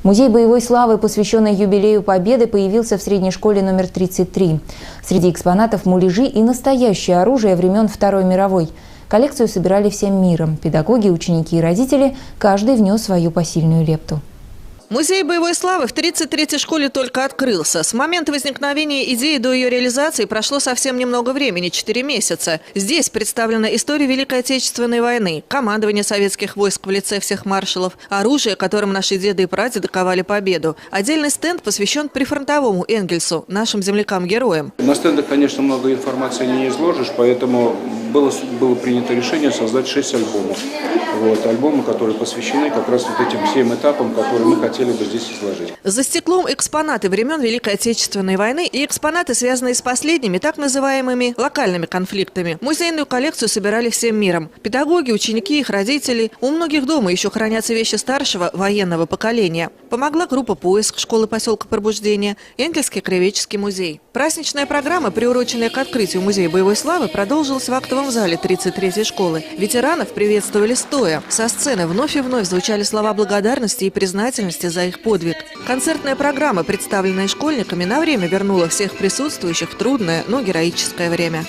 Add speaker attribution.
Speaker 1: Музей боевой славы, посвященный юбилею Победы, появился в средней школе номер 33. Среди экспонатов муляжи и настоящее оружие времен Второй мировой. Коллекцию собирали всем миром. Педагоги, ученики и родители, каждый внес свою посильную лепту.
Speaker 2: Музей боевой славы в 33-й школе только открылся. С момента возникновения идеи до ее реализации прошло совсем немного времени – 4 месяца. Здесь представлена история Великой Отечественной войны, командование советских войск в лице всех маршалов, оружие, которым наши деды и прадеды ковали победу. Отдельный стенд посвящен прифронтовому Энгельсу, нашим землякам-героям.
Speaker 3: На стендах, конечно, много информации не изложишь, поэтому было принято решение создать 6 альбомов. Альбомы, которые посвящены как раз вот этим всем этапам, которые мы хотели бы здесь изложить.
Speaker 2: За стеклом экспонаты времен Великой Отечественной войны и экспонаты, связанные с последними так называемыми локальными конфликтами. Музейную коллекцию собирали всем миром. Педагоги, ученики, их родители. У многих дома еще хранятся вещи старшего военного поколения. Помогла группа «Поиск» школы поселка Пробуждения, Энгельский краеведческий музей. Праздничная программа, приуроченная к открытию Музея боевой славы, продолжилась в актовом зале 33-й школы. Ветеранов приветствовали стоя. Со сцены вновь и вновь звучали слова благодарности и признательности за их подвиг. Концертная программа, представленная школьниками, на время вернула всех присутствующих в трудное, но героическое время.